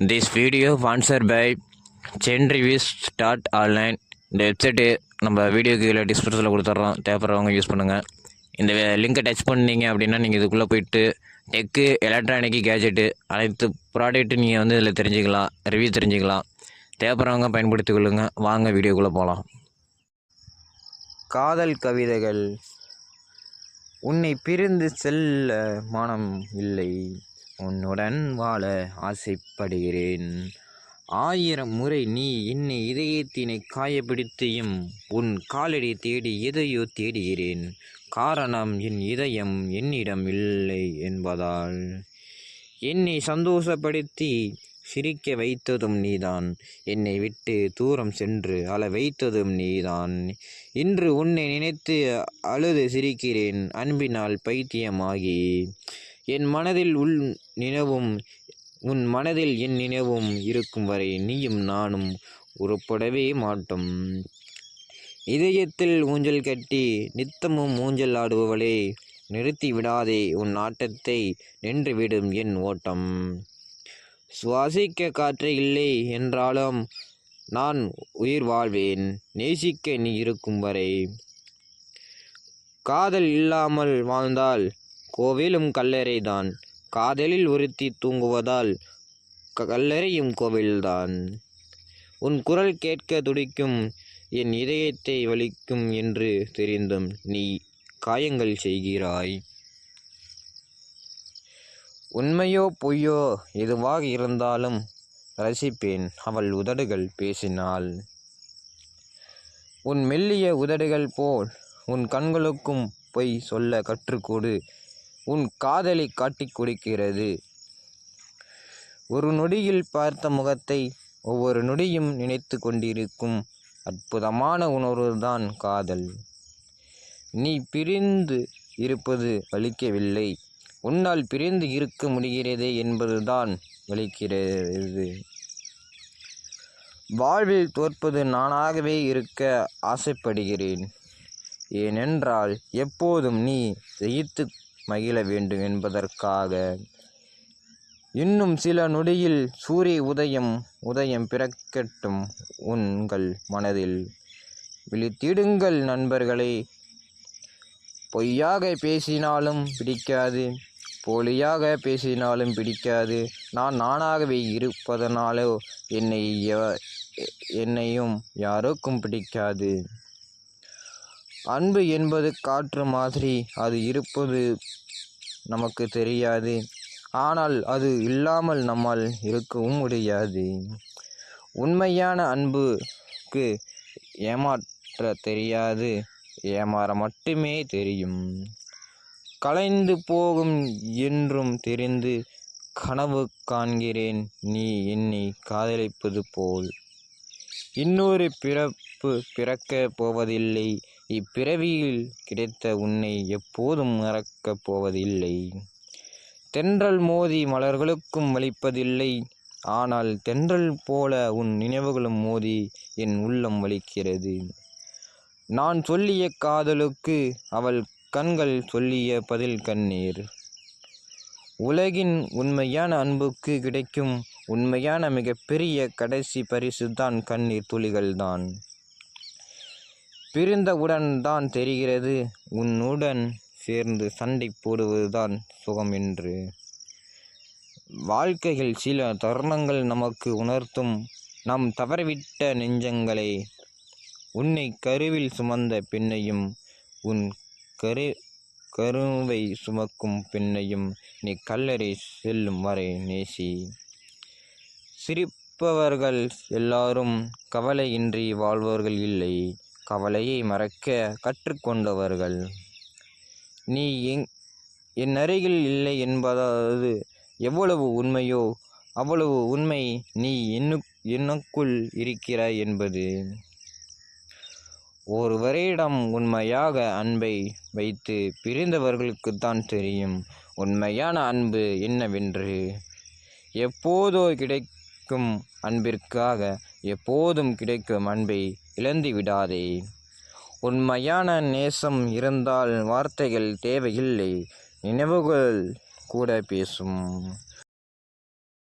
This video sponsored by chainreviews.online. இந்த website நம்ம video கீழே டிஸ்கிரிப்ஷனில் கொடுத்துட்றோம், தேவைப்படுறவங்க யூஸ் பண்ணுங்கள். இந்த லிங்கை டச் பண்ணிங்க அப்படின்னா நீங்கள் இதுக்குள்ளே போயிட்டு டெக்கு, எலக்ட்ரானிக்கு, கேஜெட்டு அனைத்து ப்ராடக்ட்டு நீங்கள் இதில் தெரிஞ்சுக்கலாம், ரிவ்யூ தெரிஞ்சுக்கலாம். தேவைப்படுறவங்க பயன்படுத்தி கொள்ளுங்க. வாங்க வீடியோக்குள்ளே போகலாம். காதல் கவிதைகள். உன்னை பிரிந்து செல்ல மனம் இல்லை, உன்னுடன் வாழ ஆசைப்படுகிறேன். 1000 முறை நீ என்னை இதயத்தினை காயப்படுத்தியும் உன் காலடி தேடி எதையோ தேடுகிறேன். காரணம் என் இதயம் என்னிடம் இல்லை என்பதால். என்னை சந்தோஷப்படுத்தி சிரிக்க வைத்ததும் நீதான், என்னை விட்டு தூரம் சென்று அழ வைத்ததும் நீதான். இன்று உன்னை நினைத்து அழுது சிரிக்கிறேன், அன்பினால் பைத்தியமாகி. என் மனதில் உன் மனதில் என் நினைவும் இருக்கும் வரை நீயும் நானும் உருப்படவே மாட்டோம். இதயத்தில் ஊஞ்சல் கட்டி நித்தமும் ஊஞ்சல் ஆடுபவளே, நிறுத்தி விடாதே உன் ஆட்டத்தை, நின்றுவிடும் என் ஓட்டம். சுவாசிக்க காற்று இல்லை என்றாலும் நான் உயிர் வாழ்வேன், நேசிக்க நீ இருக்கும் வரை. காதல் இல்லாமல் வாழ்ந்தால் கோவிலும் கல்லறைதான், காதலில் ஒருத்தி தூங்குவதால் கல்லறையும் கோவில்தான். உன் குரல் கேட்க துடிக்கும், என் இதயத்தை வலிக்கும் என்று தெரிந்தும் நீ காயங்கள் செய்கிறாய். உண்மையோ பொய்யோ எதுவாக இருந்தாலும் ரசிப்பேன் அவள் உதடுகள் பேசினாள். உன் மெல்லிய உதடுகள் போல் உன் கண்களுக்கும் பொய் சொல்ல கற்றுக்கொடு, உன் காதலை காட்டிக் கொடுக்கிறது. ஒரு நொடியில் பார்த்த முகத்தை ஒவ்வொரு நொடியும் நினைத்து கொண்டிருக்கும் அற்புதமான உணர்வுதான் காதல். நீ பிரிந்து இருப்பது வலிக்கவில்லை, உன்னால் பிரிந்து இருக்க முடிகிறதே என்பதுதான் வலிக்கிறது. வாழ்வில் தோற்பது நானாகவே இருக்க ஆசைப்படுகிறேன், ஏனென்றால் எப்போதும் நீ ஜெயித்து மகிழ வேண்டும் என்பதற்காக. இன்னும் சில நொடியில் சூரிய உதயம் பிறக்கட்டும் உங்கள் மனதில். விழித்திடுங்கள் நண்பர்களே, பொய்யாக பேசினாலும் பிடிக்காது, போலியாக பேசினாலும் பிடிக்காது. நான் நானாகவே இருப்பதனாலோ என்னையும் யாருக்கும் பிடிக்காது. அன்பு என்பது காற்று மாதிரி, அது இருப்பது நமக்கு தெரியாது, ஆனால் அது இல்லாமல் நம்மால் இருக்கவும் முடியாது. உண்மையான அன்புக்கு ஏமாற்ற தெரியாது, ஏமாற மட்டுமே தெரியும். கலைந்து போகும் என்றும் தெரிந்து கனவு காண்கிறேன், நீ என்னை காதலிப்பது போல். இன்னொரு பிறப்பு பிறக்கப் போவதில்லை, இப்பிறவியில் கிடைத்த உன்னை எப்போதும் மறக்கப் போவதில்லை. தென்றல் மோதி மலர்களுக்கும் வலிப்பதில்லை, ஆனால் தென்றல் போல உன் நினைவுகளும் மோதி என் உள்ளம் வலிக்கிறது. நான் சொல்லிய காதலுக்கு அவள் கண்கள் சொல்லிய பதில் கண்ணீர். உலகின் உண்மையான அன்புக்கு கிடைக்கும் உண்மையான மிகப்பெரிய கடைசி பரிசு தான் கண்ணீர் துளிகள்தான். பிரிந்தவுடன் தான் தெரிகிறது உன்னுடன் சேர்ந்து சண்டை போடுவதுதான் சுகம் என்று. வாழ்க்கையில் சில தருணங்கள் நமக்கு உணர்த்தும் நாம் தவறவிட்ட நெஞ்சங்களை. உன்னை கருவில் சுமந்த பெண்ணையும் உன் கருவை சுமக்கும் பெண்ணையும் நீ கல்லறை செல்லும் வரை நேசி. சிரிப்பவர்கள் எல்லாரும் கவலையின்றி வாழ்வர்கள் இல்லை, கவலையை மறக்க கற்றுக்கொண்டவர்கள். நீ என் அருகில் இல்லை என்பது எவ்வளவு உண்மையோ அவ்வளவு உண்மை நீ எனக்குள் இருக்கிறாய் என்பது. ஒருவரிடம் உண்மையாக அன்பை வைத்து பிரிந்தவர்களுக்குத்தான் தெரியும் உண்மையான அன்பு என்னவென்று. எப்போதோ கிடைக்கும் அன்பிற்காக எப்போதும் கிடைக்கும் அன்பை இழந்து விடாதே. உண்மையான நேசம் இருந்தால் வார்த்தைகள் தேவையில்லை, நினைவுகள் கூட பேசும்.